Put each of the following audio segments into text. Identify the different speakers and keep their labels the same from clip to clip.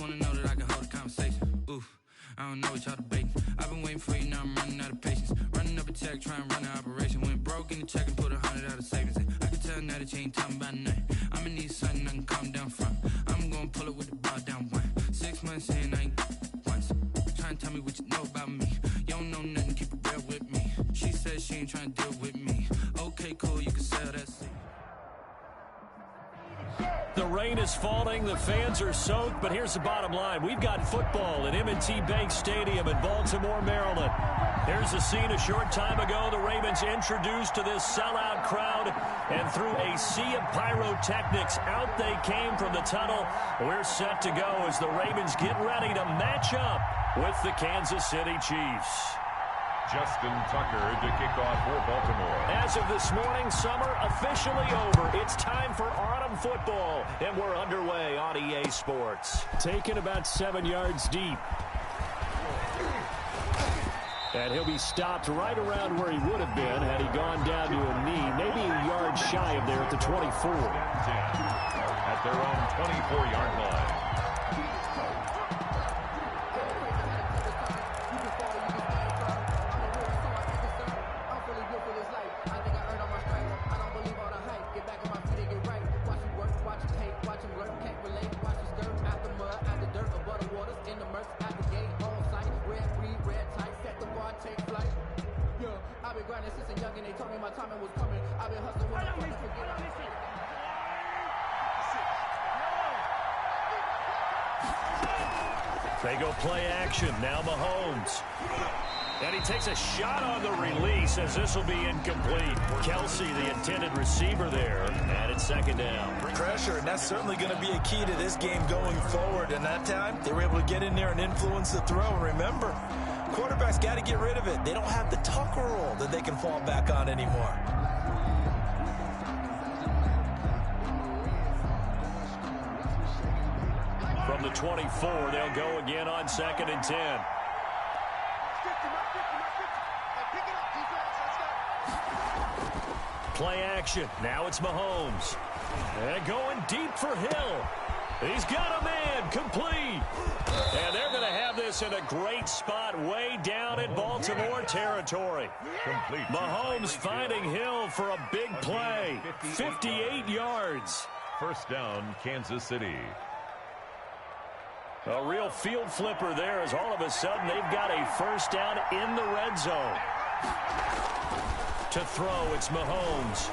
Speaker 1: wanna know that I can hold a conversation. Oof, I don't know what y'all debating. I've been waiting for you, now I'm running out of patience. Running up a check, try and run an operation. Went broke in the check and put 100 out of savings in. I can tell now that you ain't talking about nothing. I'ma need something I can calm down from. I'm gonna pull it with the bar down one. 6 months in, I ain't once. Try and tell me what you know about me. You don't know nothing, keep it real with me. She said she ain't trying to deal with me. Okay, cool, you can sell that seat.
Speaker 2: The rain is falling, the fans are soaked, but here's the bottom line. We've got football at M&T Bank Stadium in Baltimore, Maryland. Here's a scene a short time ago. The Ravens introduced to this sellout crowd, and through a sea of pyrotechnics, out they came from the tunnel. We're set to go as the Ravens get ready to match up with the Kansas City Chiefs.
Speaker 3: Justin Tucker to kick off for Baltimore.
Speaker 2: As of this morning, summer officially over. It's time for autumn football, and we're underway on EA Sports. Taken about 7 yards deep. And he'll be stopped right around where he would have been had he gone down to a knee, maybe a yard shy of there at the 24.
Speaker 3: At their own 24-yard line.
Speaker 2: They go play action. Now Mahomes. And he takes a shot on the release as this will be incomplete. Kelsey, the intended receiver there, and it's second down.
Speaker 4: Pressure, and that's certainly going to be a key to this game going forward. And that time, they were able to get in there and influence the throw. And remember, quarterbacks got to get rid of it. They don't have the Tucker roll that they can fall back on anymore.
Speaker 2: From the 24, they'll go again on 2nd and 10. Play action. Now it's Mahomes. And going deep for Hill. He's got a man. Complete. And they're going to have this in a great spot way down in Baltimore territory.
Speaker 3: Complete.
Speaker 2: Mahomes finding Hill for a big play. 58 yards.
Speaker 3: First down, Kansas City.
Speaker 2: A real field flipper there as all of a sudden they've got a first down in the red zone. To throw, it's Mahomes.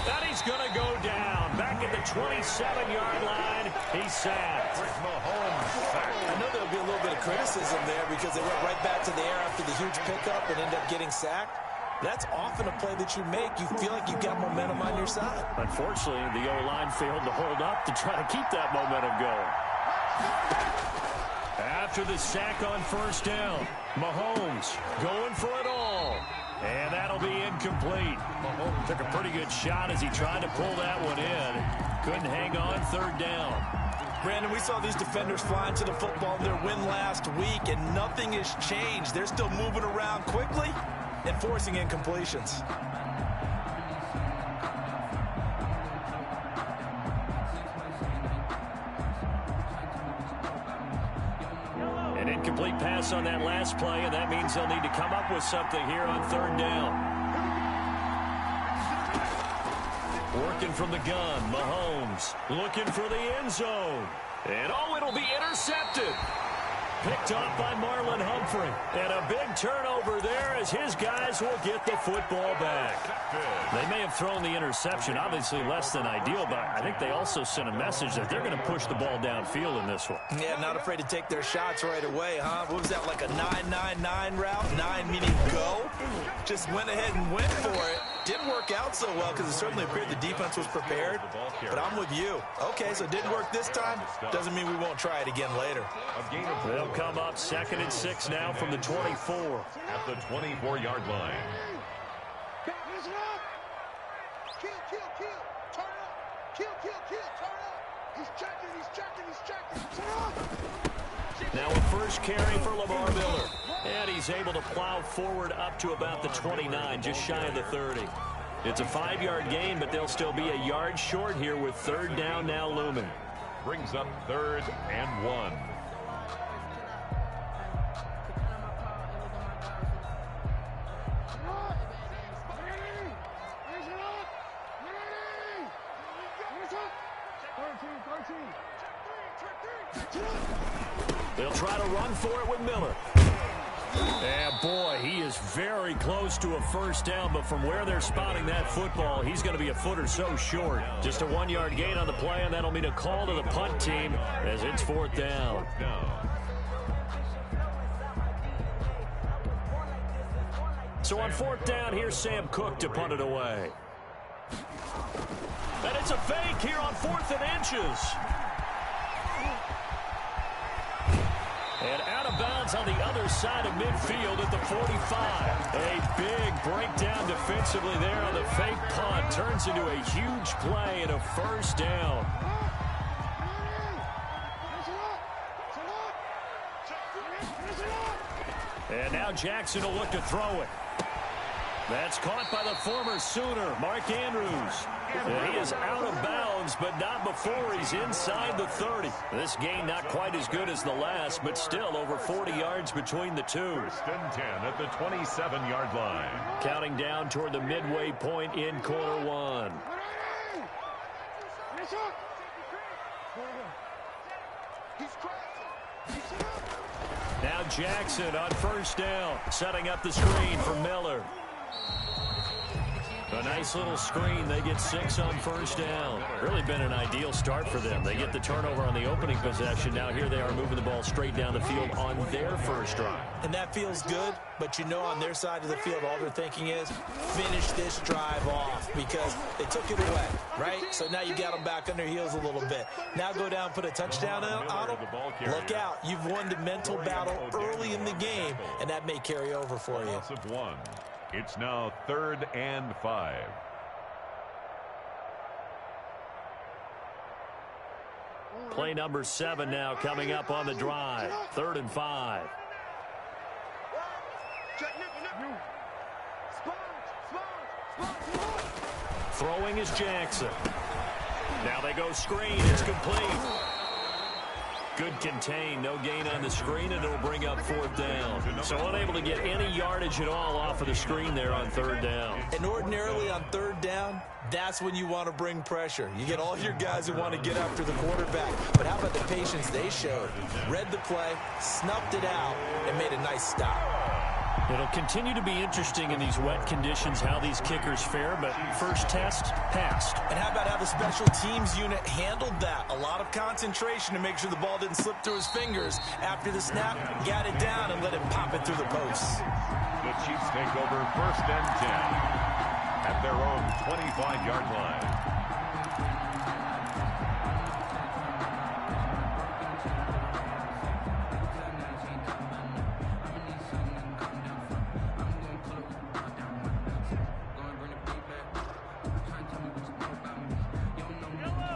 Speaker 2: And he's going to go down. Back at the 27-yard line, he's sacked.
Speaker 3: Mahomes sacked.
Speaker 4: I know there'll be a little bit of criticism there because they went right back to the air after the huge pickup and end up getting sacked. That's often a play that you make. You feel like you've got momentum on your side.
Speaker 2: Unfortunately, the O-line failed to hold up to try to keep that momentum going. After the sack on first down, Mahomes going for it all. And that'll be incomplete. Mahomes took a pretty good shot as he tried to pull that one in. Couldn't hang on third down.
Speaker 4: Brandon, we saw these defenders flying to the football in their win last week, and nothing has changed. They're still moving around quickly and forcing incompletions.
Speaker 2: An incomplete pass on that last play, and that means they'll need to come up with something here on third down. Working from the gun, Mahomes looking for the end zone. And oh, it'll be intercepted. Picked off by Marlon Humphrey. And a big turnover there as his guys will get the football back. They may have thrown the interception, obviously less than ideal, but I think they also sent a message that they're going to push the ball downfield in this one.
Speaker 4: Yeah, not afraid to take their shots right away, huh? What was that, like a 9-9-9 route? 9 meaning go? Just went ahead and went for it. Didn't work out so well because it certainly appeared the defense was prepared. But I'm with you. Okay, so it didn't work this time. Doesn't mean we won't try it again later.
Speaker 2: They'll come up 2nd and 6 now from the 24.
Speaker 3: At the 24-yard line.
Speaker 5: Listen up. Kill, turn up. Kill, turn up. He's checking. Turn up.
Speaker 2: Now a first carry for Lamar Miller. And he's able to plow forward up to about the 29, just shy of the 30. It's a 5-yard gain, but they'll still be a yard short here with third down now looming.
Speaker 3: Brings up 3rd and 1.
Speaker 2: They'll try to run for it with Miller. And boy, he is very close to a first down, but from where they're spotting that football, he's going to be a foot or so short. Just a 1-yard gain on the play, and that'll mean a call to the punt team as it's 4th down. So on 4th down, here's Sam Cook to punt it away. And it's a fake here on 4th and inches. And out of bounds on the other side of midfield at the 45. A big breakdown defensively there on the fake punt. Turns into a huge play and a first down. And now Jackson will look to throw it. That's caught by the former Sooner, Mark Andrews. And he is out of bounds, but not before he's inside the 30. This gain not quite as good as the last, but still over 40 yards between the two.
Speaker 3: 1st and 10 at the 27-yard line.
Speaker 2: Counting down toward the midway point in quarter 1. Now Jackson on first down, setting up the screen for Miller. A nice little screen. They get 6 on first down. Really been an ideal start for them. They get the turnover on the opening possession. Now here they are moving the ball straight down the field on their first drive.
Speaker 4: And that feels good, but you know on their side of the field all they're thinking is finish this drive off because they took it away, right? So now you got them back on their heels a little bit. Now go down, put a touchdown on them. Look out. You've won the mental battle early in the game, and that may carry over for you.
Speaker 3: Loss of 1. It's now 3rd and 5.
Speaker 2: Play number 7 now coming up on the drive. 3rd and 5. Throwing is Jackson. Now they go screen. It's complete. Good contain, no gain on the screen, and it'll bring up 4th down. So unable to get any yardage at all off of the screen there on 3rd down.
Speaker 4: And ordinarily on 3rd down, that's when you want to bring pressure. You get all your guys who want to get after the quarterback. But how about the patience they showed? Read the play, snuffed it out, and made a nice stop.
Speaker 2: It'll continue to be interesting in these wet conditions how these kickers fare, but first test, passed.
Speaker 4: And how about how the special teams unit handled that? A lot of concentration to make sure the ball didn't slip through his fingers. After the snap, got it down and let it pop it through the posts.
Speaker 3: The Chiefs take over 1st and 10 at their own 25-yard line.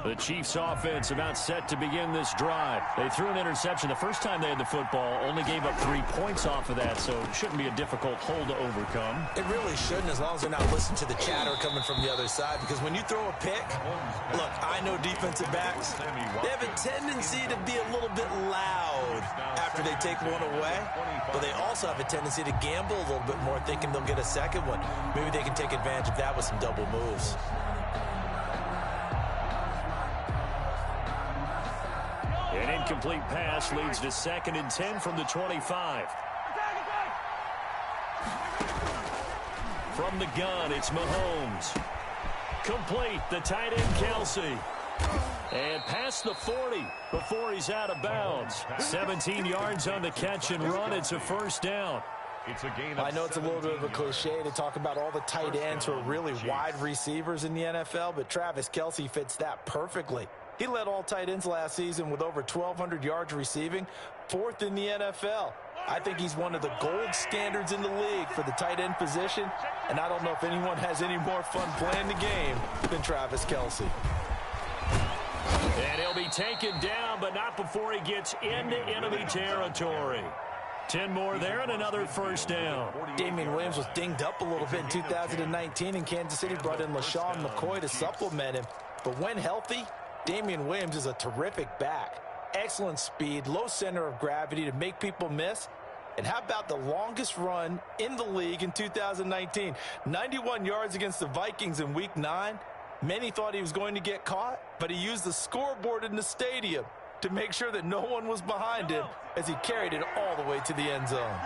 Speaker 2: The Chiefs offense about set to begin this drive. They threw an interception the first time they had the football, only gave up 3 points off of that, so it shouldn't be a difficult hole to overcome.
Speaker 4: It really shouldn't, as long as they're not listening to the chatter coming from the other side, because when you throw a pick, look, I know defensive backs, they have a tendency to be a little bit loud after they take one away, but they also have a tendency to gamble a little bit more, thinking they'll get a second one. Maybe they can take advantage of that with some double moves.
Speaker 2: An incomplete pass leads to 2nd and 10 from the 25. From the gun, it's Mahomes. Complete, the tight end Kelsey. And past the 40 before he's out of bounds. 17 yards on the catch and run. It's a first down.
Speaker 3: It's a gain.
Speaker 4: I know it's a little bit of a cliche to talk about all the tight ends who are really wide receivers in the NFL, but Travis Kelsey fits that perfectly. He led all tight ends last season with over 1,200 yards receiving, 4th in the NFL. I think he's one of the gold standards in the league for the tight end position, and I don't know if anyone has any more fun playing the game than Travis Kelsey.
Speaker 2: And he'll be taken down, but not before he gets into enemy territory. 10 more there and another first down.
Speaker 4: Damian Williams was dinged up a little bit in 2019, and Kansas City brought in LaShawn McCoy to supplement him. But when healthy, Damian Williams is a terrific back. Excellent speed, low center of gravity to make people miss. And how about the longest run in the league in 2019? 91 yards against the Vikings in Week 9. Many thought he was going to get caught, but he used the scoreboard in the stadium to make sure that no one was behind him as he carried it all the way to the end zone.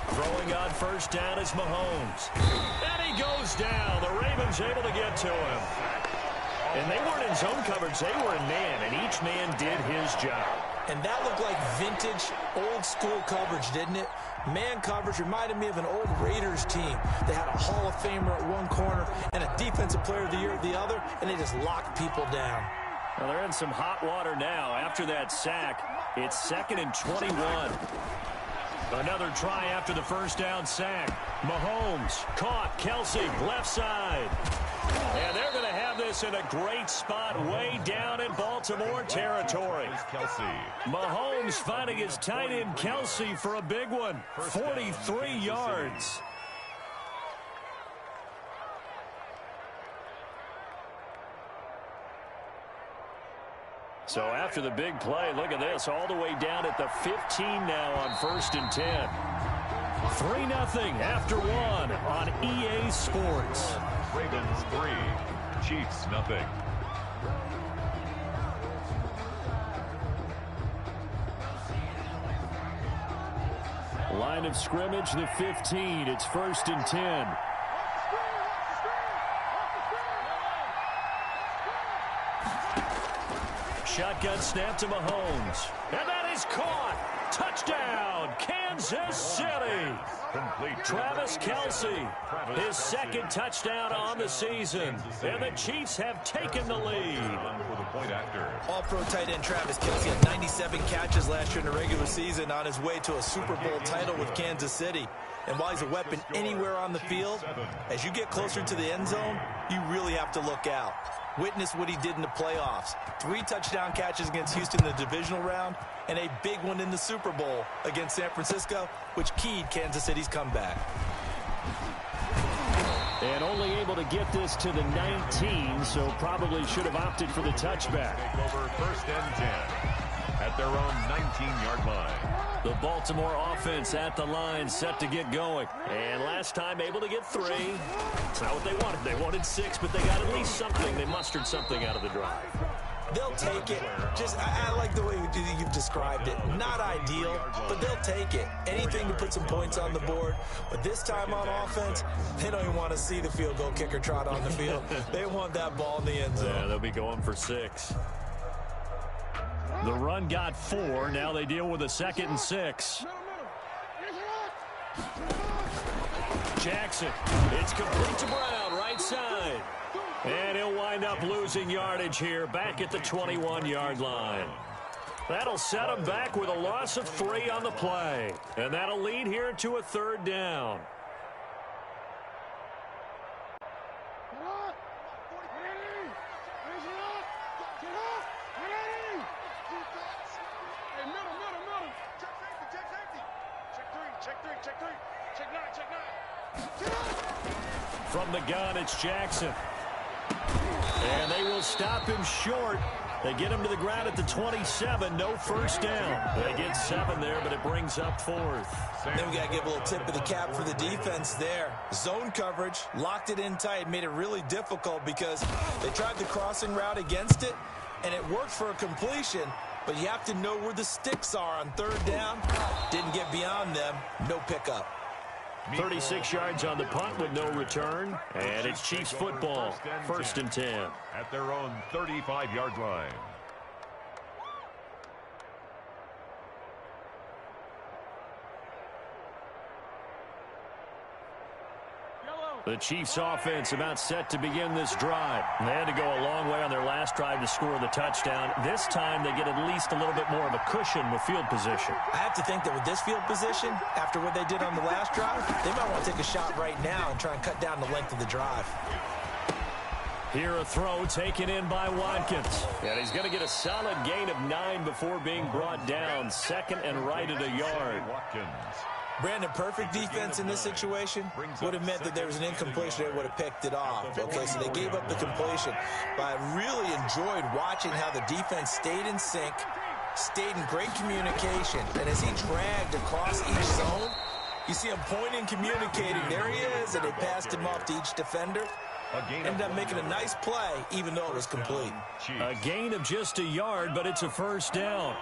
Speaker 2: Throwing on first down is Mahomes. And he goes down. The Ravens able to get to him. And they weren't in zone coverage. They were in man, and each man did his job.
Speaker 4: And that looked like vintage, old-school coverage, didn't it? Man coverage reminded me of an old Raiders team. They had a Hall of Famer at one corner and a Defensive Player of the Year at the other, and they just locked people down.
Speaker 2: Well, they're in some hot water now. After that sack, it's 2nd and 21. Another try after the first down sack. Mahomes caught. Kelsey, left side. And they're going to have this in a great spot way down in Baltimore territory. Mahomes finding his tight end Kelsey for a big one. 43 yards. So after the big play, look at this, all the way down at the 15 now on 1st and 10. 3-0 after 1 on EA Sports.
Speaker 3: Ravens 3, Chiefs 0.
Speaker 2: Line of scrimmage, the 15. It's 1st and 10. Shotgun snap to Mahomes. And that is caught. Touchdown, Kansas City. Travis Kelsey, his 2nd touchdown on the season. And the Chiefs have taken the lead.
Speaker 4: All-pro tight end Travis Kelsey had 97 catches last year in the regular season on his way to a Super Bowl title with Kansas City. And while he's a weapon anywhere on the field, as you get closer to the end zone, you really have to look out. Witness what he did in the playoffs. 3 touchdown catches against Houston in the divisional round, and a big one in the Super Bowl against San Francisco, which keyed Kansas City's comeback.
Speaker 2: And only able to get this to the 19, so probably should have opted for the touchback.
Speaker 3: Take over 1st and 10 at their own 19-yard line.
Speaker 2: The Baltimore offense at the line, set to get going. And last time able to get 3. It's not what they wanted. They wanted 6, but they got at least something. They mustered something out of the drive.
Speaker 4: They'll take it. I like the way you've described it. Not ideal, but they'll take it. Anything to put some points on the board. But this time on offense, they don't even want to see the field goal kicker trot on the field. They want that ball in the end zone.
Speaker 2: Yeah, they'll be going for 6. The run got 4. Now they deal with a 2nd and 6. Jackson. It's complete to Brown, right side. And he'll wind up losing yardage here back at the 21-yard line. That'll set him back with a loss of 3 on the play. And that'll lead here to a 3rd down. From the gun, it's Jackson. And they will stop him short. They get him to the ground at the 27. No first down. They get 7 there, but it brings up 4th.
Speaker 4: Then we got to give a little tip of the cap for the defense there. Zone coverage, locked it in tight, made it really difficult because they tried the crossing route against it, and it worked for a completion. But you have to know where the sticks are on 3rd down. Didn't get beyond them. No pickup.
Speaker 2: 36 yards on the punt with no return. And it's Chiefs football. 1st and 10.
Speaker 3: At their own 35-yard line.
Speaker 2: The Chiefs offense about set to begin this drive. They had to go a long way on their last drive to score the touchdown. This time they get at least a little bit more of a cushion with field position.
Speaker 4: I have to think that with this field position, after what they did on the last drive, they might want to take a shot right now and try and cut down the length of the drive.
Speaker 2: Here a throw taken in by Watkins. And he's going to get a solid gain of 9 before being brought down. Second and right at a yard.
Speaker 4: Brandon, perfect defense in this situation would have meant that there was an incompletion that would have picked it off. Okay, so they gave up the completion. But I really enjoyed watching how the defense stayed in sync, stayed in great communication. And as he dragged across each zone, you see him pointing, communicating. There he is, and they passed him off to each defender. Ended up making a nice play, even though it was complete.
Speaker 2: A gain of just a yard, but it's a first down.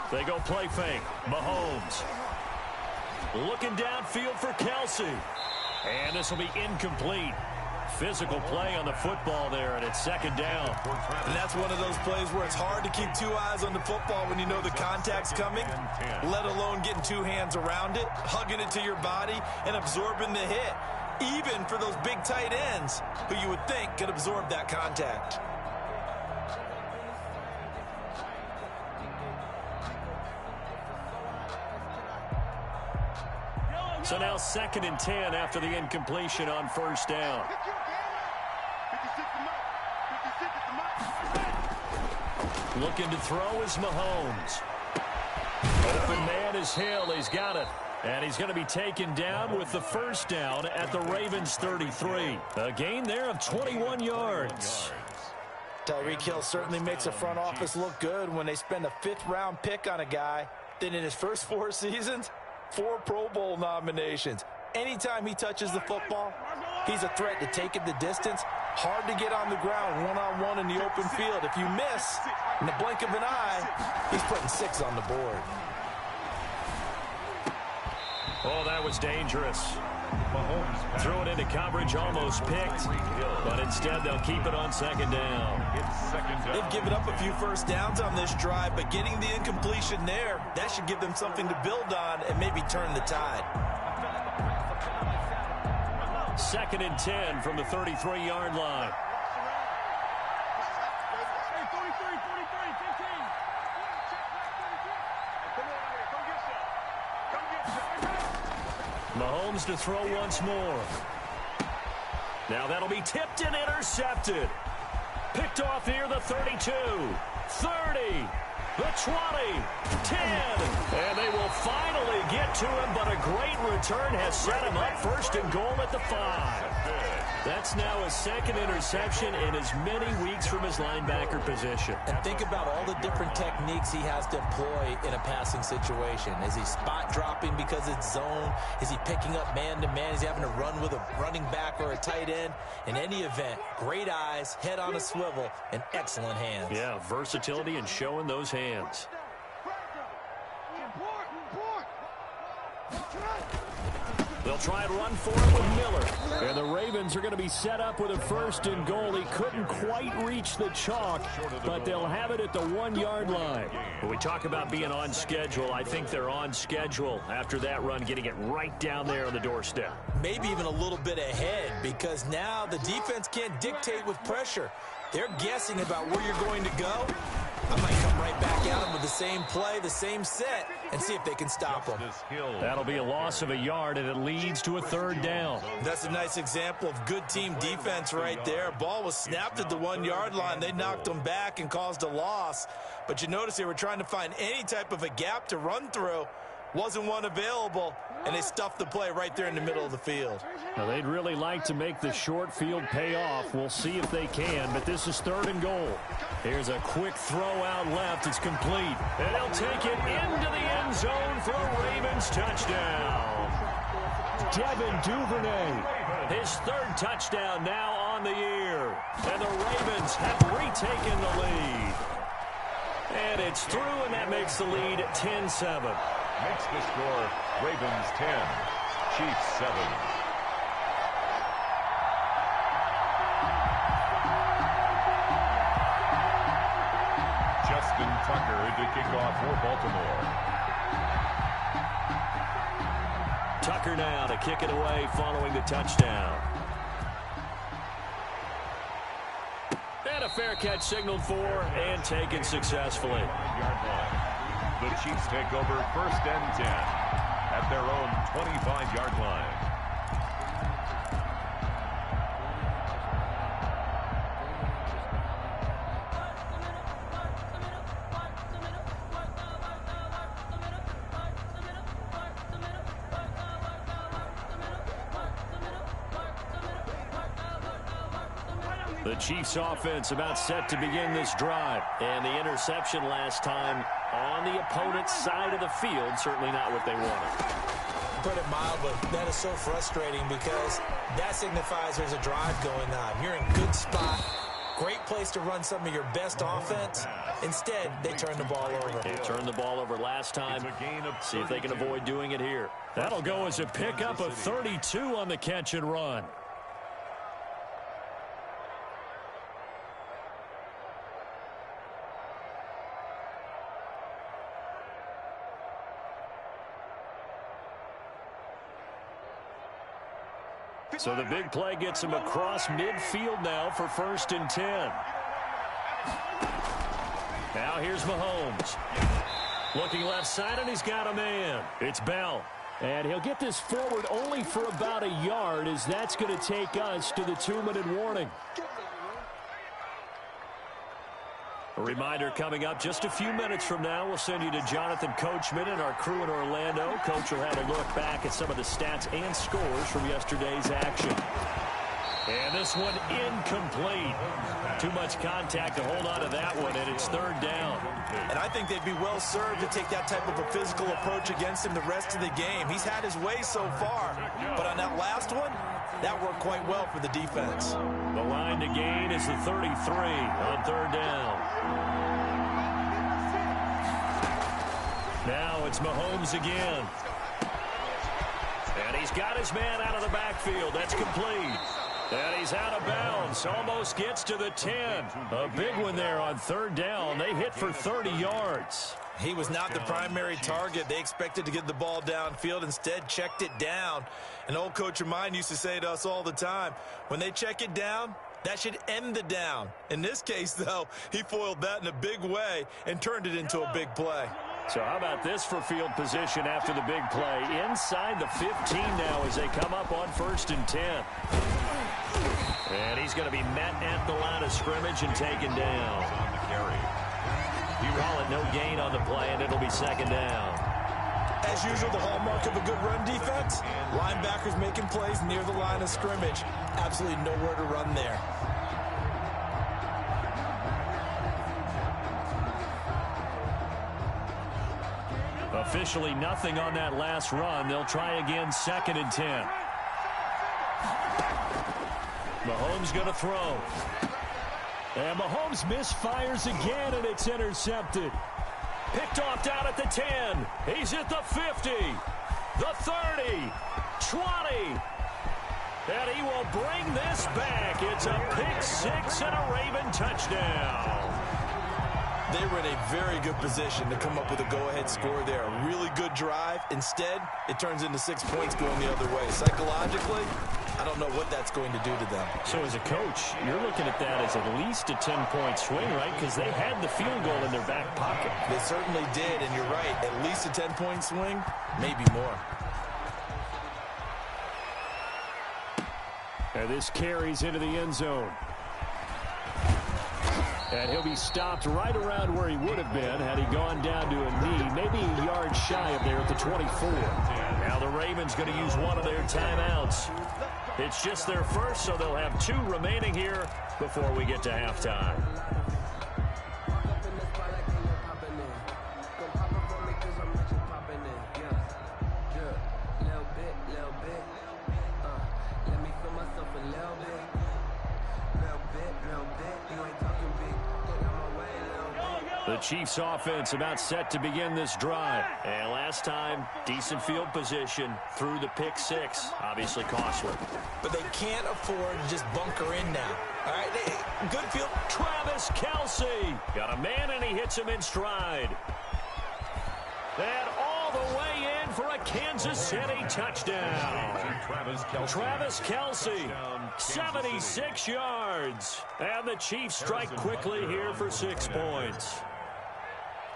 Speaker 2: They go play fake. Mahomes. Looking downfield for Kelsey. And this will be incomplete. Physical play on the football there, and it's second down.
Speaker 4: And that's one of those plays where it's hard to keep 2 eyes on the football when you know the contact's coming, let alone getting 2 hands around it, hugging it to your body, and absorbing the hit, even for those big tight ends who you would think could absorb that contact.
Speaker 2: So now second and 10 after the incompletion on first down. Looking to throw is Mahomes. Open man is Hill. He's got it. And he's going to be taken down with the first down at the Ravens 33. A gain there of 21 yards.
Speaker 4: Tyreek Hill certainly makes a front office look good when they spend a 5th-round pick on a guy. Then in his first 4 seasons, 4 Pro Bowl nominations. Anytime he touches the football, he's a threat to take it the distance. Hard to get on the ground one-on-one in the open field. If you miss, in the blink of an eye, he's putting 6 on the board.
Speaker 2: Oh, that was dangerous. Threw it into coverage, almost picked. But instead, they'll keep it on second down.
Speaker 4: They've given up a few first downs on this drive, but getting the incompletion there, that should give them something to build on and maybe turn the tide.
Speaker 2: Second and 10 from the 33-yard line. Mahomes to throw once more. Now that'll be tipped and intercepted. Picked off here, the 32, 30, the 20, 10. And they will finally get to him, but a great return has set him up first and goal at the 5. That's now his second interception in as many weeks from his linebacker position.
Speaker 4: And think about all the different techniques he has to employ in a passing situation. Is he spot dropping because it's zone? Is he picking up man-to-man? Is he having to run with a running back or a tight end? In any event, great eyes, head on a swivel, and excellent hands.
Speaker 2: Yeah, versatility and showing those hands. They'll try and run for it with Miller. And the Ravens are going to be set up with a first and goal. He couldn't quite reach the chalk, but they'll have it at the 1-yard line. When we talk about being on schedule, I think they're on schedule after that run, getting it right down there on the doorstep.
Speaker 4: Maybe even a little bit ahead, because now the defense can't dictate with pressure. They're guessing about where you're going to go. I might come right back at them with the same play, the same set, and see if they can stop them.
Speaker 2: That'll be a loss of a yard, and it leads to a third down.
Speaker 4: That's a nice example of good team defense right there. Ball was snapped at the 1-yard line. They knocked them back and caused a loss. But you notice they were trying to find any type of a gap to run through. Wasn't one available, and they stuffed the play right there in the middle of the field.
Speaker 2: Now, they'd really like to make the short field pay off. We'll see if they can, but this is third and goal. Here's a quick throw out left. It's complete. And they'll take it into the end zone for a Ravens touchdown. Devin Duvernay, his third touchdown now on the year. And the Ravens have retaken the lead. And it's through, and that makes the lead 10-7.
Speaker 3: Makes the score Ravens 10, Chiefs 7. Justin Tucker to kick off for Baltimore.
Speaker 2: Tucker now to kick it away following the touchdown. And a fair catch signaled for and taken successfully.
Speaker 3: The Chiefs take over first and 10 at their own 25-yard line.
Speaker 2: The Chiefs offense about set to begin this drive. And the interception last time on the opponent's side of the field, certainly not what they wanted.
Speaker 4: Put it mild, but that is so frustrating because that signifies there's a drive going on. You're in a good spot. Great place to run some of your best offense. Instead, they turn the ball over.
Speaker 2: They turned the ball over last time. See if they can avoid doing it here. That'll go as a pickup of 32 on the catch and run. So the big play gets him across midfield now for 1st and 10. Now here's Mahomes. Looking left side, and he's got a man. It's Bell. And he'll get this forward only for about a yard, as that's going to take us to the 2-minute warning. A reminder coming up just a few minutes from now. We'll send you to Jonathan Coachman and our crew in Orlando. Coach will have a look back at some of the stats and scores from yesterday's action. And this one incomplete. Too much contact to hold on to that one, and it's 3rd down.
Speaker 4: And I think they'd be well served to take that type of a physical approach against him the rest of the game. He's had his way so far, but on that last one, that worked quite well for the defense.
Speaker 2: The line to gain is the 33 on 3rd down. Now it's Mahomes again. And he's got his man out of the backfield. That's complete. And he's out of bounds. Almost gets to the 10. A big one there on 3rd down. They hit for 30 yards.
Speaker 4: He was not the primary target. They expected to get the ball downfield. Instead, checked it down. An old coach of mine used to say to us all the time, when they check it down, that should end the down. In this case, though, he foiled that in a big way and turned it into a big play.
Speaker 2: So how about this for field position after the big play? Inside the 15 now as they come up on 1st and 10. And he's going to be met at the line of scrimmage and taken down. You call it no gain on the play, and it'll be 2nd down.
Speaker 4: As usual, the hallmark of a good run defense, linebackers making plays near the line of scrimmage. Absolutely nowhere to run there.
Speaker 2: Officially nothing on that last run. They'll try again 2nd and 10. Mahomes going to throw. And Mahomes misfires again, and it's intercepted. Picked off down at the 10. He's at the 50, the 30, 20. And he will bring this back. It's a pick 6 and a Raven touchdown.
Speaker 4: They were in a very good position to come up with a go-ahead score there. A really good drive. Instead, it turns into 6 points going the other way. Psychologically, I don't know what that's going to do to them.
Speaker 2: So as a coach, you're looking at that as at least a 10-point swing, right? Because they had the field goal in their back pocket.
Speaker 4: They certainly did, and you're right. At least a 10-point swing, maybe more.
Speaker 2: And this carries into the end zone. And he'll be stopped right around where he would have been had he gone down to a knee, maybe a yard shy of there at the 24. Now the Ravens going to use one of their timeouts. It's just their first, so they'll have 2 remaining here before we get to halftime. The Chiefs offense about set to begin this drive. And last time, decent field position through the pick 6. Obviously costly.
Speaker 4: But they can't afford to just bunker in now. All right, good field.
Speaker 2: Travis Kelce. Got a man, and he hits him in stride. And all the way in for a Kansas City touchdown. Travis Kelce, 76 yards. And the Chiefs strike quickly here for 6 points.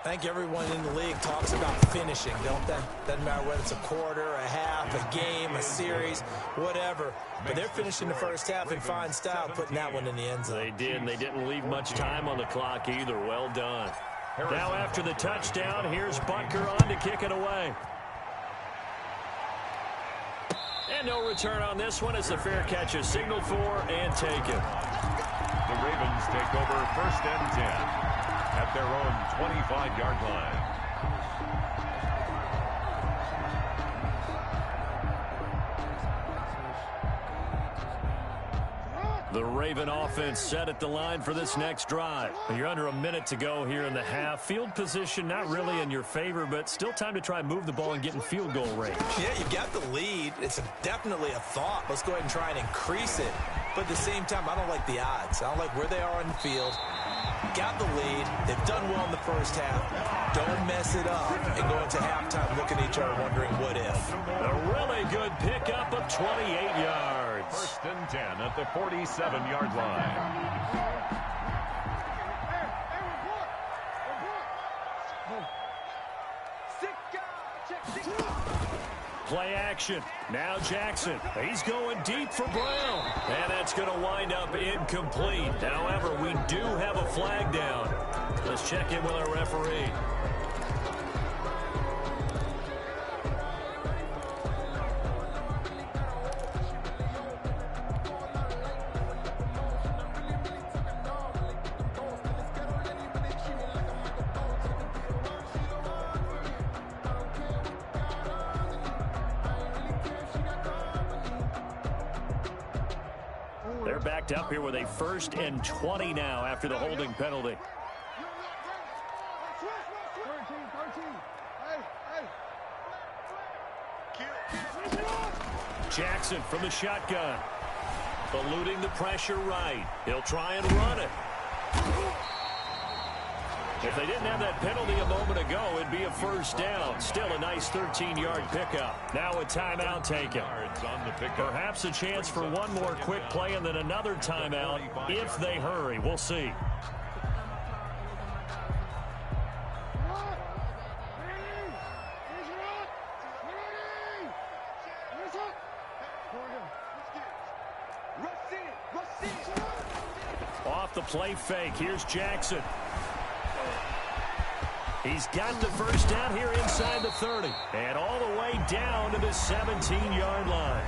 Speaker 4: I think everyone in the league talks about finishing, don't they? Doesn't matter whether it's a quarter, a half, a game, a series, whatever. But they're finishing the first half in fine style, putting that one in the end zone.
Speaker 2: They did, and they didn't leave much time on the clock either. Well done. Now after the touchdown, here's Butker on to kick it away. And no return on this one as the fair catch is signaled for and taken.
Speaker 3: Ravens take over 1st and 10 at their own 25-yard line.
Speaker 2: The Raven offense set at the line for this next drive. You're under a minute to go here in the half. Field position not really in your favor, but still time to try and move the ball and get in field goal range.
Speaker 4: Yeah, you got the lead. It's definitely a thought. Let's go ahead and try and increase it. But at the same time, I don't like the odds. I don't like where they are on the field. Got the lead. They've done well in the first half. Don't mess it up and go into halftime looking at each other wondering what if.
Speaker 2: A really good pickup of 28 yards.
Speaker 3: 1st and 10 at the 47-yard line.
Speaker 2: Play action. Now Jackson. He's going deep for Brown. And that's going to wind up incomplete. However, we do have a flag down. Let's check in with our referee. They're backed up here with a 1st and 20 now after the holding penalty. Jackson from the shotgun. Eluding the pressure right. He'll try and run it. If they didn't have that penalty a moment ago, it'd be a 1st down. Still a nice 13-yard pickup. Now a timeout taken. Perhaps a chance for one more quick play and then another timeout if they hurry. We'll see. Off the play fake. Here's Jackson. He's got the 1st down here inside the 30. And all the way down to the 17-yard line.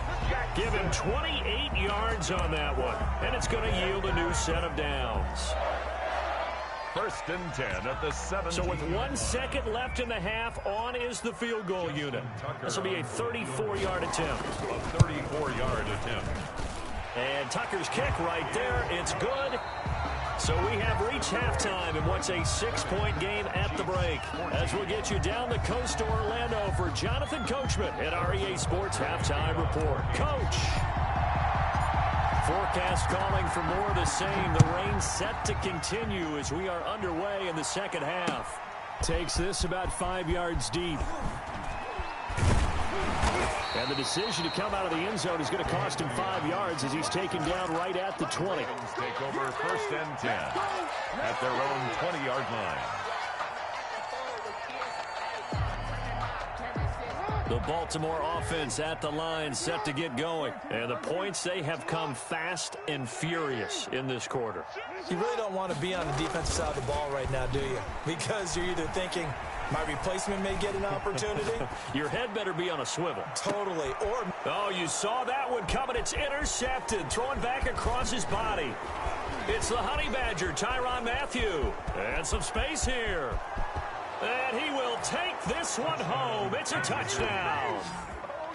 Speaker 2: Give him 28 yards on that one. And it's going to yield a new set of downs.
Speaker 3: 1st and 10 at the 17.
Speaker 2: So with 1 second left in the half, on is the field goal unit. This will be a 34-yard attempt.
Speaker 3: A 34-yard attempt.
Speaker 2: And Tucker's kick right there. It's good. So we have reached halftime in what's a 6-point game at the break. As we'll get you down the coast to Orlando for Jonathan Coachman at REA Sports Halftime Report. Coach. Forecast calling for more of the same. The rain set to continue as we are underway in the second half. Takes this about 5 yards deep. And the decision to come out of the end zone is going to cost him 5 yards as he's taken down right at the 20.
Speaker 3: Take over 1st and 10 at their own 20-yard line.
Speaker 2: The Baltimore offense at the line set to get going. And the points, they have come fast and furious in this quarter.
Speaker 4: You really don't want to be on the defensive side of the ball right now, do you? Because you're either thinking, my replacement may get an opportunity.
Speaker 2: Your head better be on a swivel.
Speaker 4: Totally. Or,
Speaker 2: oh, you saw that one coming. It's intercepted. Throwing back across his body. It's the Honey Badger, Tyrann Mathieu. And some space here. And he will take this one home. It's a touchdown.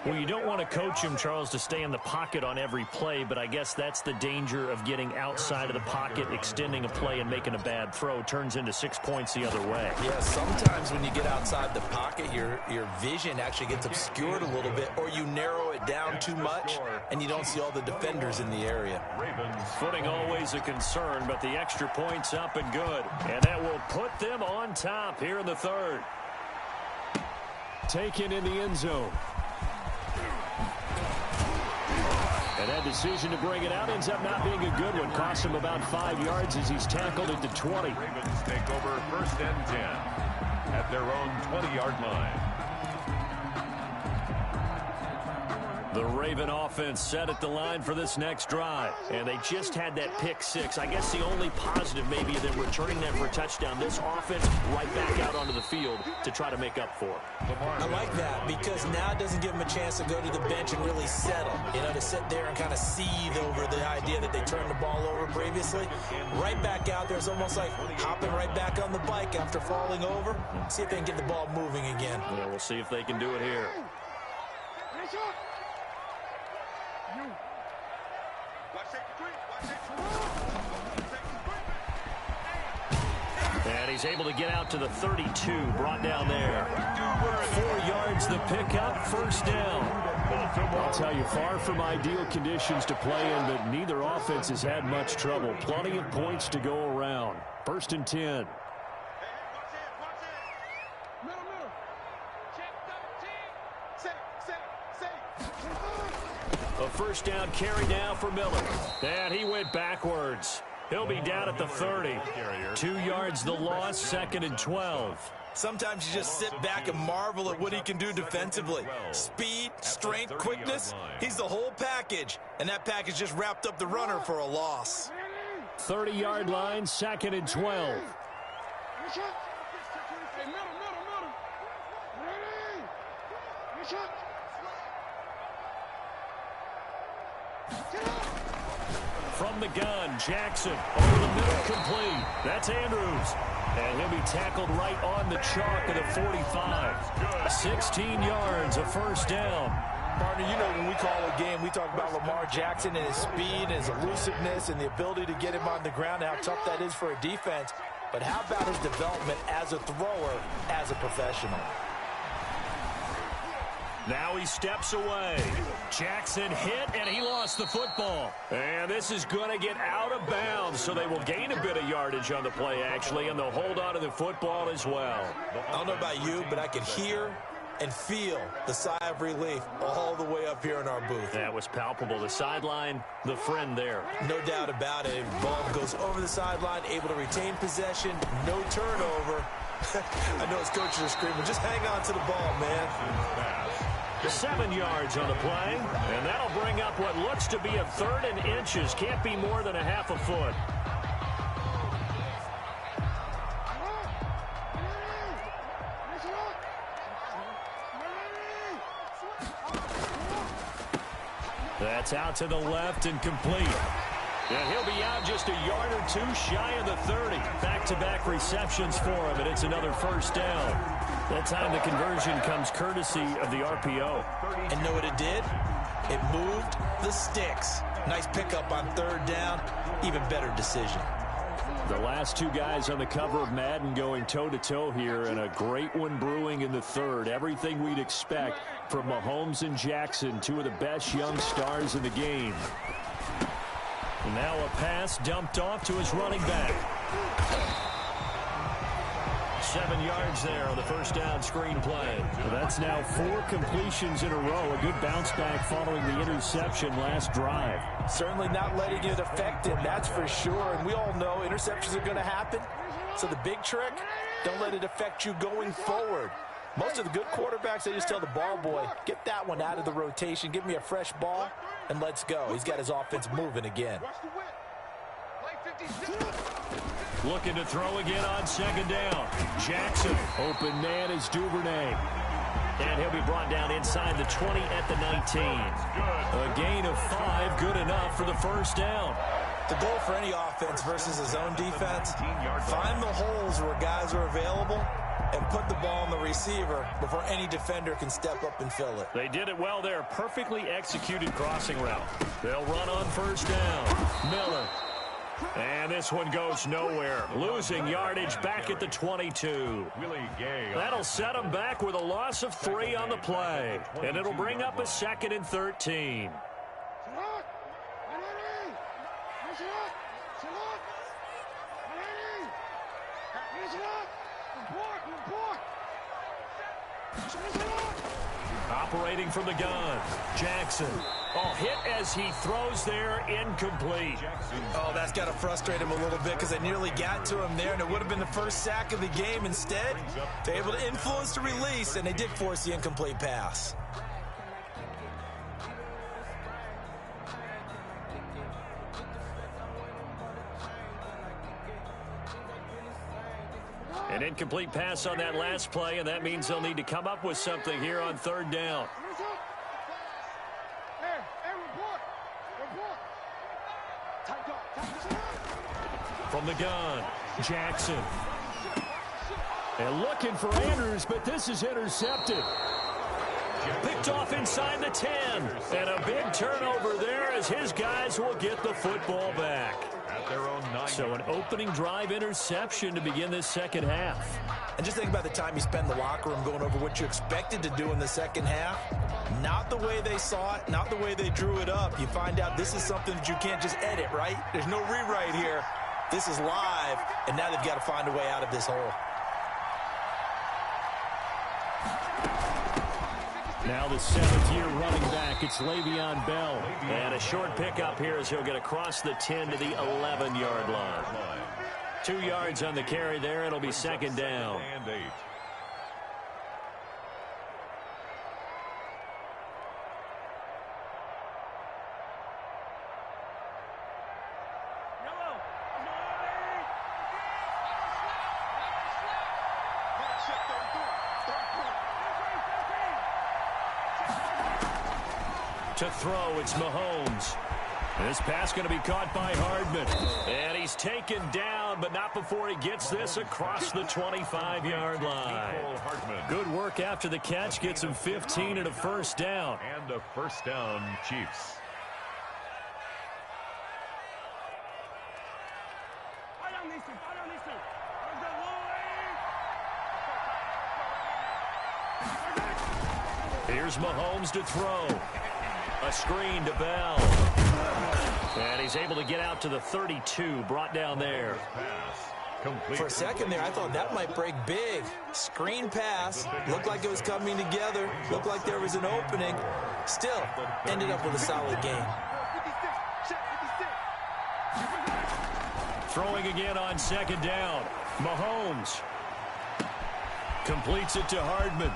Speaker 2: Well, you don't want to coach him, Charles, to stay in the pocket on every play, but I guess that's the danger of getting outside of the pocket, extending a play, and making a bad throw. Turns into 6 points the other way.
Speaker 4: Yeah, sometimes when you get outside the pocket, your vision actually gets obscured a little bit, or you narrow it down too much, and you don't see all the defenders in the area.
Speaker 2: Footing always a concern, but the extra point's up and good. And that will put them on top here in the third. Taken in the end zone. And that decision to bring it out ends up not being a good one. Cost him about 5 yards as he's tackled at the 20.
Speaker 3: Ravens take over 1st and 10 at their own 20-yard line.
Speaker 2: The Raven offense set at the line for this next drive. And they just had that pick six. I guess the only positive maybe them returning that for a touchdown. This offense right back out onto the field to try to make up for it.
Speaker 4: I like that because now it doesn't give them a chance to go to the bench and really settle. You know, to sit there and kind of seethe over the idea that they turned the ball over previously. Right back out there is almost like hopping right back on the bike after falling over. See if they can get the ball moving again.
Speaker 2: Yeah, we'll see if they can do it here. And he's able to get out to the 32, brought down there. 4 yards the pickup, first down. I'll tell you, far from ideal conditions to play in, but neither offense has had much trouble. Plenty of points to go around. First and 10. A first down carry now for Miller. And he went backwards. He'll be down at the 30. 2 yards the loss, second and 12.
Speaker 4: Sometimes you just sit back and marvel at what he can do defensively. Speed, strength, quickness, he's the whole package. And that package just wrapped up the runner for a loss.
Speaker 2: 30-yard line, second and 12. From the gun, Jackson over the middle, complete. That's Andrews. And he'll be tackled right on the chalk of the 45. 16 yards, a first down.
Speaker 4: Partner, you know when we call a game, we talk about Lamar Jackson and his speed and his elusiveness and the ability to get him on the ground and how tough that is for a defense. But how about his development as a thrower, as a professional?
Speaker 2: Now he steps away. Jackson hit, and he lost the football. And this is going to get out of bounds, so they will gain a bit of yardage on the play, actually, and they'll hold on to the football as well.
Speaker 4: I don't know about you, but I could hear and feel the sigh of relief all the way up here in our booth.
Speaker 2: That was palpable. The sideline, the friend there.
Speaker 4: No doubt about it. Ball goes over the sideline, able to retain possession, no turnover. I know his coaches are screaming, just hang on to the ball, man.
Speaker 2: 7 yards on the play, and that'll bring up what looks to be a third and inches. Can't be more than a half a foot. That's out to the left and complete. And he'll be out just a yard or two shy of the 30. Back-to-back receptions for him, and it's another first down. That time the conversion comes courtesy of the RPO.
Speaker 4: And know what it did? It moved the sticks. Nice pickup on third down. Even better decision.
Speaker 2: The last two guys on the cover of Madden going toe-to-toe here, and a great one brewing in the third. Everything we'd expect from Mahomes and Jackson, two of the best young stars in the game. And now a pass dumped off to his running back. 7 yards there on the first down screen play. Well, that's now 4 completions in a row. A good bounce back following the interception last drive.
Speaker 4: Certainly not letting it affect him, that's for sure. And we all know interceptions are going to happen. So the big trick, don't let it affect you going forward. Most of the good quarterbacks, they just tell the ball boy, get that one out of the rotation, give me a fresh ball, and let's go. He's got his offense moving again.
Speaker 2: Looking to throw again on second down. Jackson, open man is Duvernay. And he'll be brought down inside the 20 at the 19. A gain of 5, good enough for the first down.
Speaker 4: The goal for any offense versus his own defense, find the holes where guys are available and put the ball on the receiver before any defender can step up and fill it.
Speaker 2: They did it well there. Perfectly executed crossing route. They'll run on first down. Miller. And this one goes nowhere. Losing yardage back at the 22. That'll set them back with a loss of 3 on the play. And it'll bring up a second and 13. Operating from the gun, Jackson. Oh, hit as he throws there, incomplete.
Speaker 4: Oh, that's got to frustrate him a little bit because they nearly got to him there, and it would have been the first sack of the game. Instead, they're able to influence the release, and they did force the incomplete pass.
Speaker 2: An incomplete pass on that last play, and that means they'll need to come up with something here on third down. From the gun, Jackson. And looking for Andrews, but this is intercepted. Picked off inside the 10. And a big turnover there as his guys will get the football back.
Speaker 3: At their own 9.
Speaker 2: So an opening drive interception to begin this second half.
Speaker 4: And just think about the time you spend in the locker room going over what you expected to do in the second half. Not the way they saw it, not the way they drew it up. You find out this is something that you can't just edit, right? There's no rewrite here. This is live, and now they've got to find a way out of this hole.
Speaker 2: Now the 7th-year running back, it's Le'Veon Bell. And a short pickup here as he'll get across the 10 to the 11-yard line. 2 yards on the carry there. It'll be second down.
Speaker 3: And 8.
Speaker 2: To throw, it's Mahomes. This pass going to be caught by Hardman. And he's taken down, but not before he gets this across the 25-yard line. Good work after the catch. Gets him 15 and a first down.
Speaker 3: And a first down, Chiefs.
Speaker 2: Here's Mahomes to throw. A screen to Bell. And he's able to get out to the 32, brought down there.
Speaker 4: For a second there, I thought that might break big. Screen pass. Looked like it was coming together. Looked like there was an opening. Still, ended up with a solid game.
Speaker 2: Throwing again on second down. Mahomes completes it to Hardman.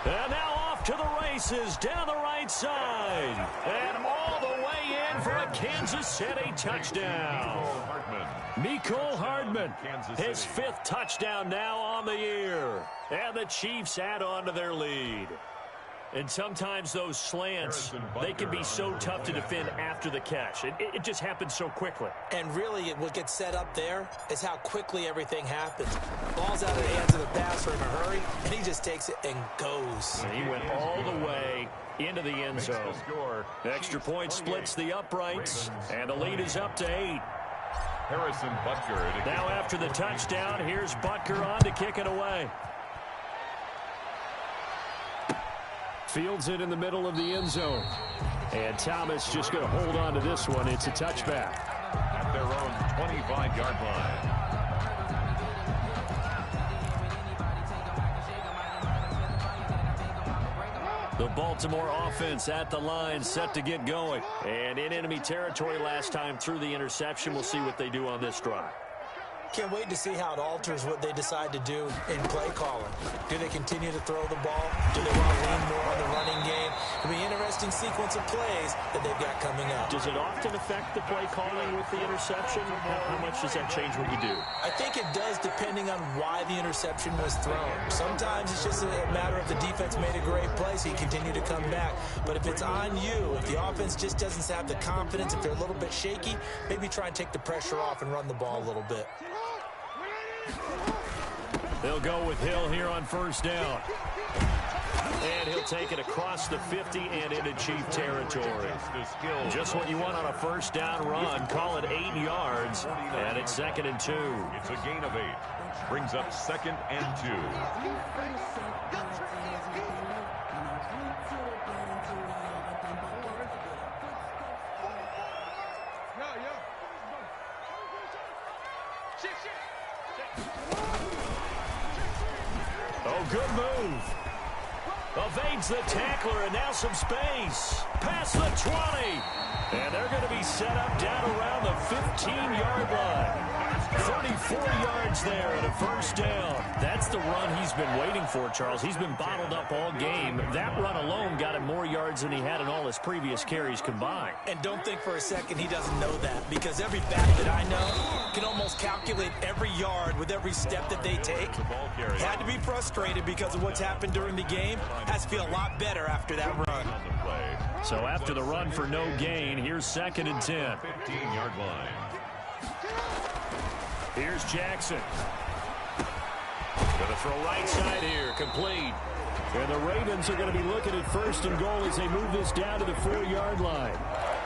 Speaker 2: And now off to the races down the right side. And all the way in for a Kansas City touchdown. Mecole Hardman, his 5th touchdown now on the year. And the Chiefs add on to their lead. And sometimes those slants, they can be so tough to defend after the catch. It just happens so quickly.
Speaker 4: And really, what gets set up there is how quickly everything happens. Ball's out of the hands of the passer in a hurry, and he just takes it and goes.
Speaker 2: And he went all the way into the end zone. Extra point splits the uprights, and the lead is up to 8.
Speaker 3: Harrison Butker.
Speaker 2: Now after the touchdown, here's Butker on to kick it away. Fields it in the middle of the end zone. And Thomas just going to hold on to this one. It's a touchback.
Speaker 3: At their own 25-yard line.
Speaker 2: The Baltimore offense at the line, set to get going. And in enemy territory last time through the interception. We'll see what they do on this drive.
Speaker 4: Can't wait to see how it alters what they decide to do in play calling. Do they continue to throw the ball? Do they want to lean more on the running game? It'll be an interesting sequence of plays that they've got coming up.
Speaker 2: Does it often affect the play calling with the interception? How much does that change what you do?
Speaker 4: I think it does, depending on why the interception was thrown. Sometimes it's just a matter of the defense made a great play, so you continue to come back. But if it's on you, if the offense just doesn't have the confidence, if they're a little bit shaky, maybe try and take the pressure off and run the ball a little bit.
Speaker 2: They'll go with Hill here on first down. And he'll take it across the 50 and into Chief territory. Just what you want on a first down run. Call it 8 yards. And it's 2nd and 2.
Speaker 3: It's a gain of 8. Brings up 2nd and 2.
Speaker 2: Oh, good move. Evades the tackler, and now some space. Past the 20. And they're going to be set up down around the 15-yard line. 34 yards there and a first down. That's the run he's been waiting for, Charles. He's been bottled up all game. That run alone got him more yards than he had in all his previous carries combined.
Speaker 4: And don't think for a second he doesn't know that, because every back that I know can almost calculate every yard with every step that they take. Had to be frustrated because of what's happened during the game. Has to feel a lot better after that run.
Speaker 2: So after the run for no gain, here's 2nd and 10.
Speaker 3: 15-yard line.
Speaker 2: Here's Jackson. Going to throw right side here, complete. And the Ravens are going to be looking at 1st and goal as they move this down to the 4-yard line.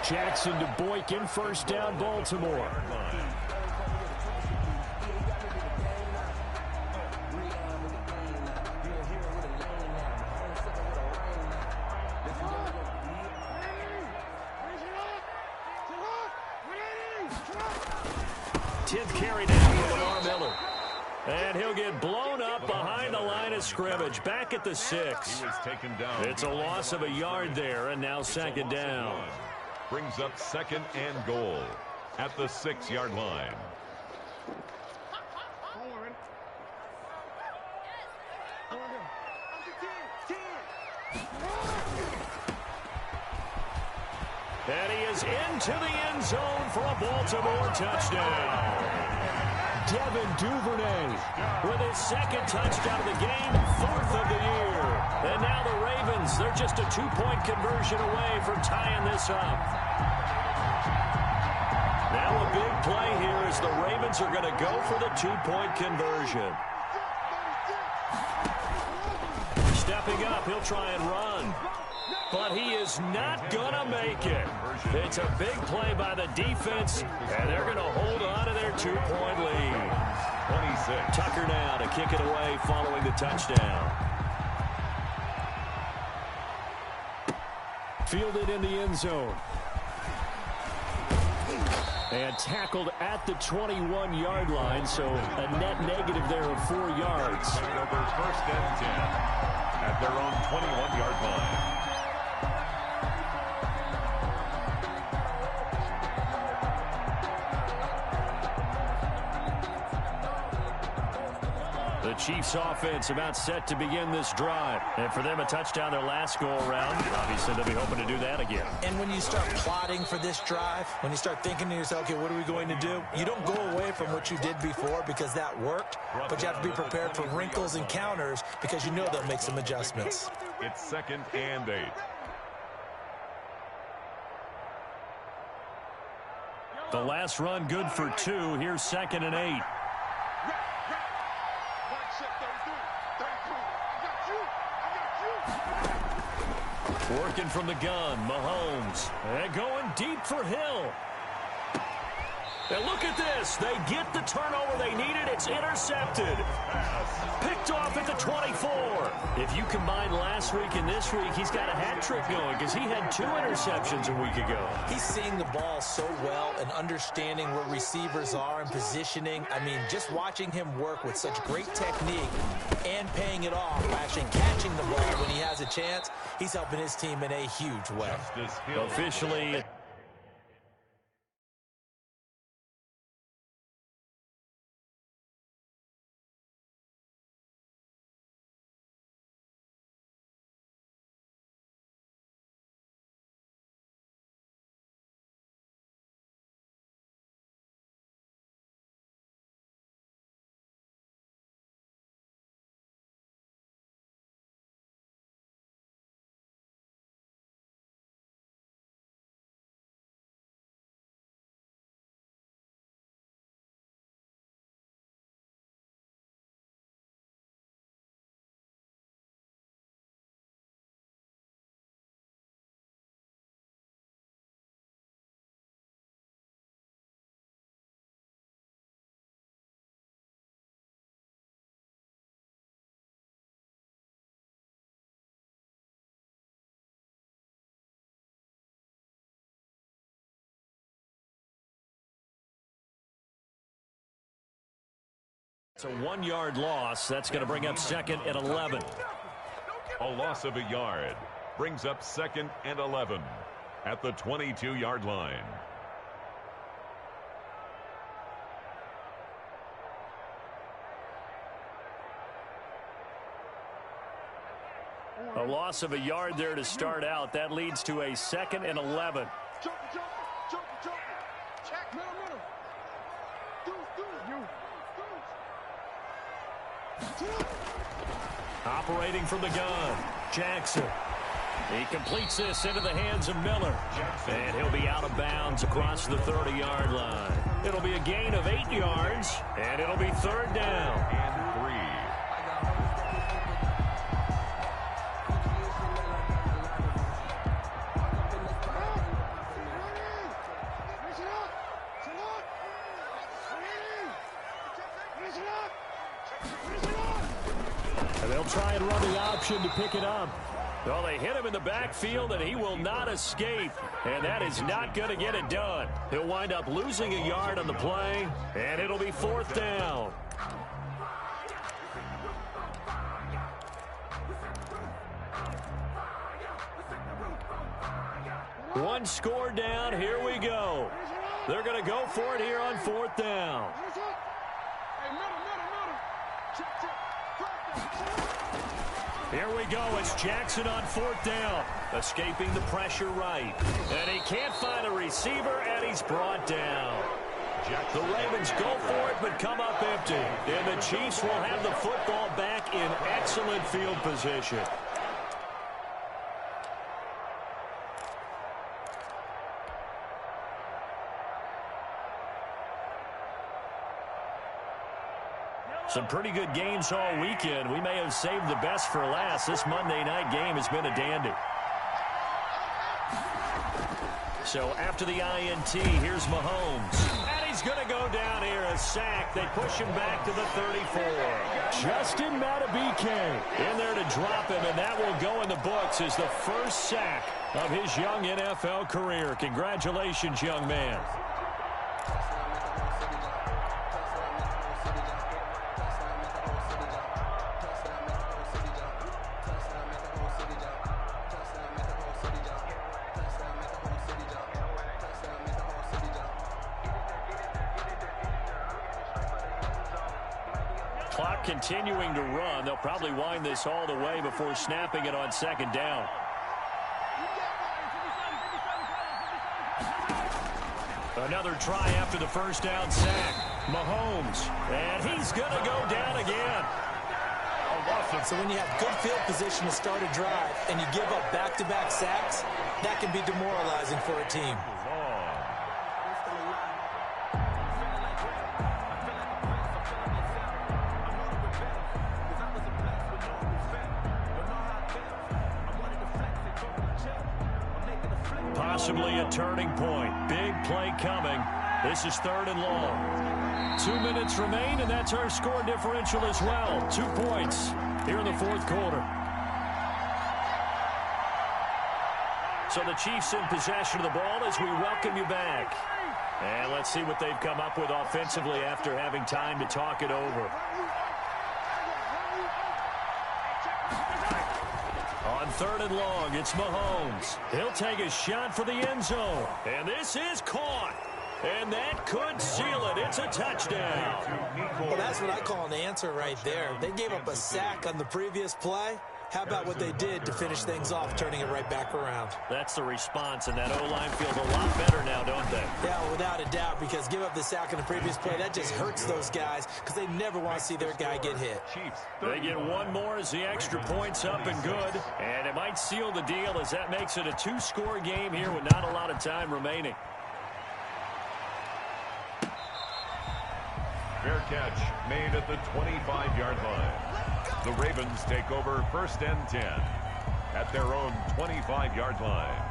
Speaker 2: Jackson to Boykin, first down, Baltimore. Carry down to Lamar Miller. And he'll get blown up behind the line of scrimmage. Back at the 6.
Speaker 3: He was taken down.
Speaker 2: It's a loss of a yard there, and now 2nd down.
Speaker 3: Brings up 2nd and goal at the 6-yard line. And he is into the end zone for a Baltimore touchdown. Devin Duvernay with his 2nd touchdown of the game, 4th of the year. And now the Ravens, they're just a 2-point conversion away from tying this up. Now a big play here as the Ravens are going to go for the 2-point conversion. Stepping up, he'll try and run. But he is not going to make it. It's a big play by the defense, and they're going to hold on to their 2-point lead. 26.
Speaker 2: Tucker now to kick it away following the touchdown. Fielded in the end zone. And tackled at the 21-yard line, so a net negative there of 4 yards.
Speaker 3: Over 1st and 10 at their own 21-yard line.
Speaker 2: The Chiefs offense about set to begin this drive. And for them, a touchdown their last go-around. Obviously, they'll be hoping to do that again.
Speaker 4: And when you start plotting for this drive, when you start thinking to yourself, okay, what are we going to do? You don't go away from what you did before because that worked, but you have to be prepared for wrinkles and counters because you know they'll make some adjustments.
Speaker 3: It's 2nd and 8.
Speaker 2: The last run good for 2. Here's 2nd and 8. Working from the gun, Mahomes. And going deep for Hill. And look at this. They get the turnover they needed. It's intercepted. Picked off at the 24. If you combine last week and this week, he's got a hat trick going because he had 2 interceptions a week ago.
Speaker 4: He's seeing the ball so well and understanding where receivers are and positioning. I mean, just watching him work with such great technique and paying it off by actually catching the ball when he has a chance, he's helping his team in a huge way.
Speaker 2: Officially, it's a 1-yard loss. That's going to bring up 2nd and 11.
Speaker 3: A loss of a yard brings up 2nd and 11 at the 22-yard line.
Speaker 2: A loss of a yard there to start out. That leads to a 2nd and 11.
Speaker 5: Check. Middle.
Speaker 2: Operating from the gun, Jackson. He completes this into the hands of Miller. And he'll be out of bounds across the 30-yard line. It'll be a gain of 8 yards, and it'll be 3rd down.
Speaker 3: And 3.
Speaker 2: And they'll try and run the option to pick it up. Well, they hit him in the backfield, and he will not escape. And that is not going to get it done. He'll wind up losing a yard on the play, and it'll be 4th down. One score down. Here we go. They're going to go for it here on 4th down. Here we go. It's Jackson on 4th down. Escaping the pressure right. And he can't find a receiver, and he's brought down. The Ravens go for it, but come up empty. And the Chiefs will have the football back in excellent field position. Some pretty good games all weekend. We may have saved the best for last. This Monday night game has been a dandy. So after the INT, here's Mahomes. And he's going to go down here, a sack. They push him back to the 34. Justin Madubuike in there to drop him, and that will go in the books as the first sack of his young NFL career. Congratulations, young man. Clock continuing to run. They'll probably wind this all the way before snapping it on 2nd down. Another try after the first down sack. Mahomes. And he's going to go down again.
Speaker 4: So when you have good field position to start a drive and you give up back-to-back sacks, that can be demoralizing for a team.
Speaker 2: Possibly a turning point. Big play coming. This is 3rd and long. 2 minutes remain, and that's our score differential as well. 2 points here in the 4th quarter. So the Chiefs in possession of the ball as we welcome you back. And let's see what they've come up with offensively after having time to talk it over. On 3rd and long, it's Mahomes. He'll take a shot for the end zone. And this is caught. And that could seal it. It's a touchdown.
Speaker 4: Well, that's what I call an answer right there. They gave up a sack on the previous play. How about what they did to finish things off, turning it right back around?
Speaker 2: That's the response, and that O-line feels a lot better now, don't they?
Speaker 4: Yeah, without a doubt, because give up the sack on the previous play, that just hurts those guys because they never want to see their guy get hit.
Speaker 2: They get one more as the extra point's up and good, and it might seal the deal as that makes it a 2-score game here with not a lot of time remaining.
Speaker 3: Fair catch made at the 25-yard line. The Ravens take over 1st and 10 at their own 25-yard line.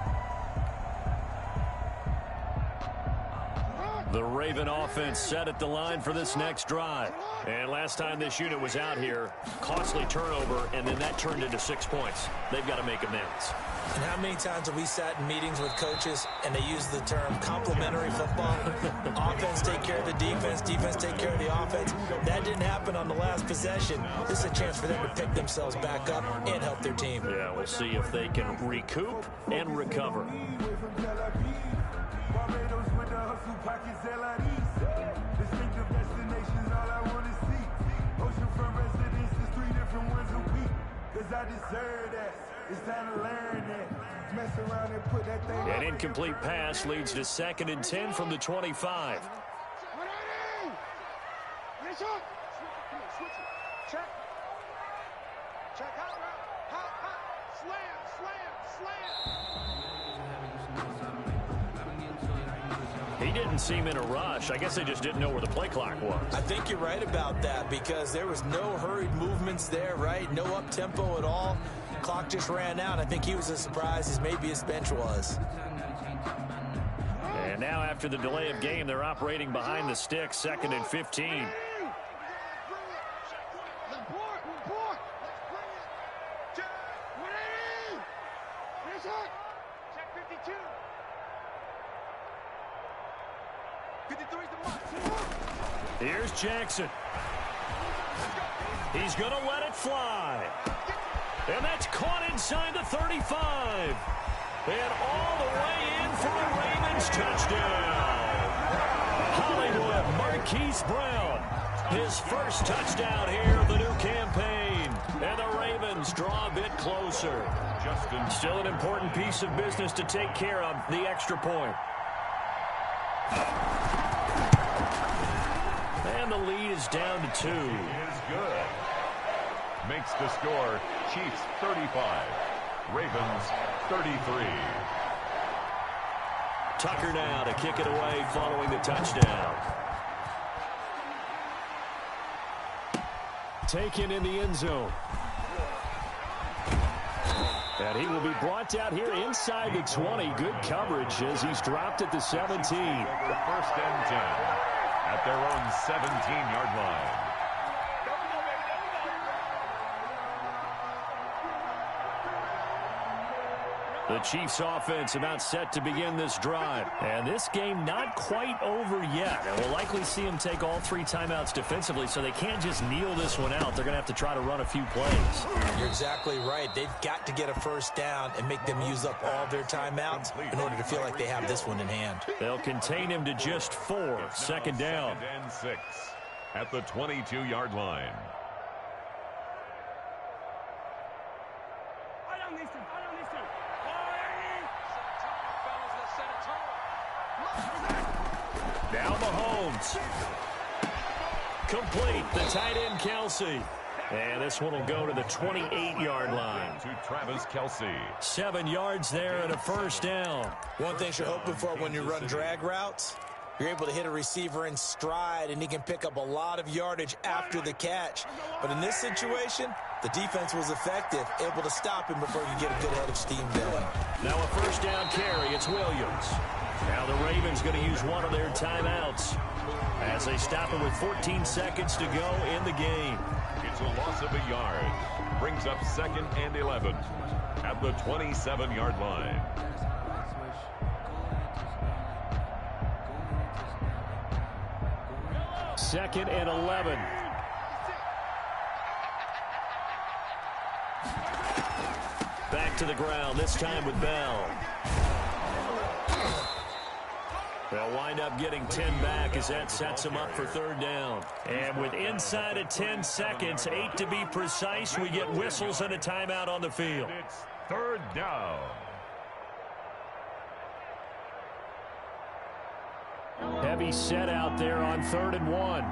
Speaker 2: The Raven offense set at the line for this next drive. And last time this unit was out here, costly turnover, and then that turned into 6 points. They've got to make amends.
Speaker 4: And how many times have we sat in meetings with coaches and they use the term complementary football? Offense take care of the defense, defense take care of the offense. That didn't happen on the last possession. This is a chance for them to pick themselves back up and help their team.
Speaker 2: Yeah, we'll see if they can recoup and recover.
Speaker 6: I deserve that. It's time to learn that. Mess around and put that thing.
Speaker 2: An incomplete pass leads to 2nd and 10 from the 25.
Speaker 5: Check. Check out. Hot. Slam.
Speaker 2: He didn't seem in a rush. I guess they just didn't know where the play clock was.
Speaker 4: I think you're right about that because there was no hurried movements there, right? No up-tempo at all. Clock just ran out. I think he was as surprised as maybe his bench was.
Speaker 2: And now after the delay of game, they're operating behind the sticks, 2nd and 15. Here's Jackson. He's going to let it fly. And that's caught inside the 35. And all the way in for a Ravens touchdown. Hollywood Marquise Brown. His first touchdown here of the new campaign. And the Ravens draw a bit closer. Still an important piece of business to take care of, the extra point. And the lead is down to 2.
Speaker 3: He is good. Makes the score Chiefs 35, Ravens 33.
Speaker 2: Tucker now to kick it away following the touchdown. Taken in the end zone. And he will be brought down here inside the 20. Good coverage as he's dropped at the 17.
Speaker 3: 1st and 10 at their own 17-yard line.
Speaker 2: The Chiefs offense about set to begin this drive. And this game not quite over yet. And we'll likely see them take all 3 timeouts defensively, so they can't just kneel this one out. They're going to have to try to run a few plays.
Speaker 4: You're exactly right. They've got to get a first down and make them use up all their timeouts in order to feel like they have this one in hand.
Speaker 2: They'll contain him to just 4. 2nd down.
Speaker 3: 2nd and 6 at the 22-yard line.
Speaker 2: Now Mahomes. Complete. The tight end, Kelsey. And this one will go to the 28-yard line.
Speaker 3: To Travis Kelsey.
Speaker 2: 7 yards there and a first down.
Speaker 4: One thing you're hoping for when you run drag routes, you're able to hit a receiver in stride, and he can pick up a lot of yardage after the catch. But in this situation, the defense was effective, able to stop him before he could get a good head of steam going.
Speaker 2: Now a first down carry. It's Williams. Now the Ravens going to use one of their timeouts as they stop it with 14 seconds to go in the game.
Speaker 3: It's a loss of a yard. Brings up 2nd and 11 at the 27-yard line.
Speaker 2: Second and 11. Back to the ground, this time with Bell. They'll wind up getting 10 back as that sets them up for 3rd down. And with inside of 10 seconds, 8 to be precise, we get whistles and a timeout on the field.
Speaker 3: It's 3rd down.
Speaker 2: Heavy set out there on 3rd and 1.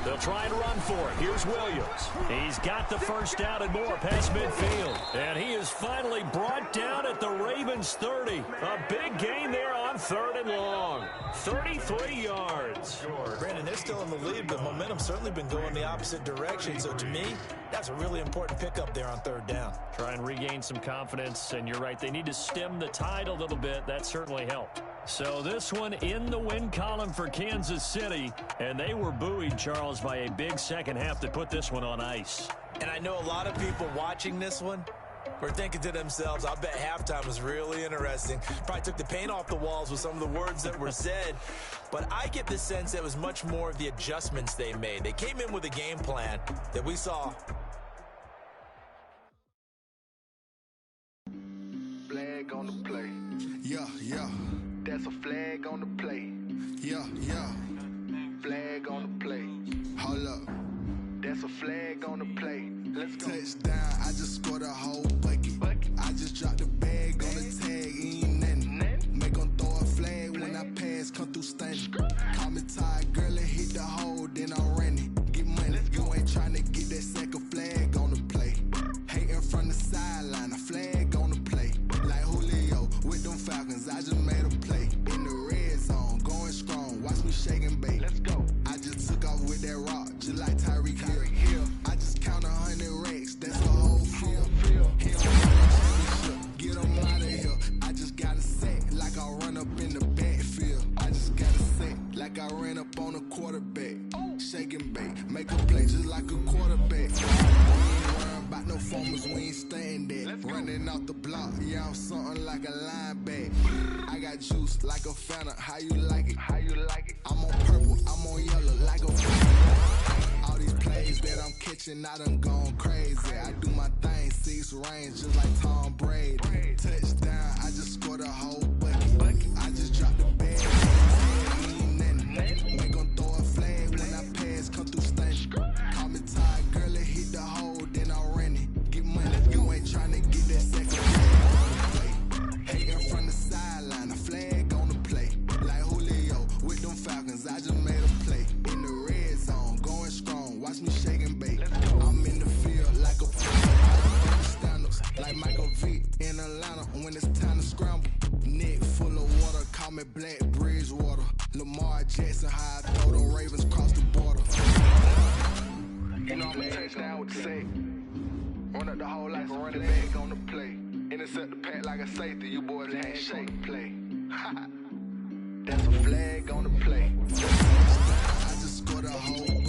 Speaker 2: They'll try and run for it. Here's Williams. He's got the first down and more past midfield. And he is finally brought down at the Ravens 30. A big gain there on 3rd and long. 33 yards.
Speaker 4: Brandon, they're still in the lead, but momentum's certainly been going the opposite direction. So to me, that's a really important pickup there on 3rd down.
Speaker 2: Try and regain some confidence, and you're right, they need to stem the tide a little bit. That certainly helped. So this one in the win column for Kansas City, and they were buoyed, Charles, by a big second half to put this one on ice.
Speaker 4: And I know a lot of people watching this one were thinking to themselves, I bet halftime was really interesting. Probably took the paint off the walls with some of the words that were said. But I get the sense that it was much more of the adjustments they made. They came in with a game plan that we saw.
Speaker 5: Flag on the play.
Speaker 6: Yeah.
Speaker 5: That's a flag on the play.
Speaker 6: Yeah.
Speaker 5: Flag on the play.
Speaker 6: Hold up.
Speaker 5: That's
Speaker 6: Coming out the block, yeah, I'm something like a linebacker. I got juice like a Fanta, how you like it? How you like it? I'm on purple, I'm on yellow like a all these plays that I'm catching, I done gone crazy. I do my thing, 6 range, just like Tom Brady. Touchdown, I just scored a whole bucket. I just dropped the bag, ain't gon' throw a flag when I pass, come through stunning. Call me tired, girl, it hit the hole, then I ran it. Get money, you ain't tryna get that second flag. Hating from the sideline, a flag on the play. Like Julio with them Falcons, I just made a play. In the red zone, going strong, watch me shake and bake. I'm in the field like a stand-ups, like Michael Vick in Atlanta when it's time to scramble. Neck full of water, call me Black Bridgewater. Lamar Jackson, how I throw the Ravens across the border. You know I'm a touchdown with the safe. Run up the hole like a running back on the play. Intercept the pack like a safety, you boys ain't shake play. That's a flag on the play. I just scored a whole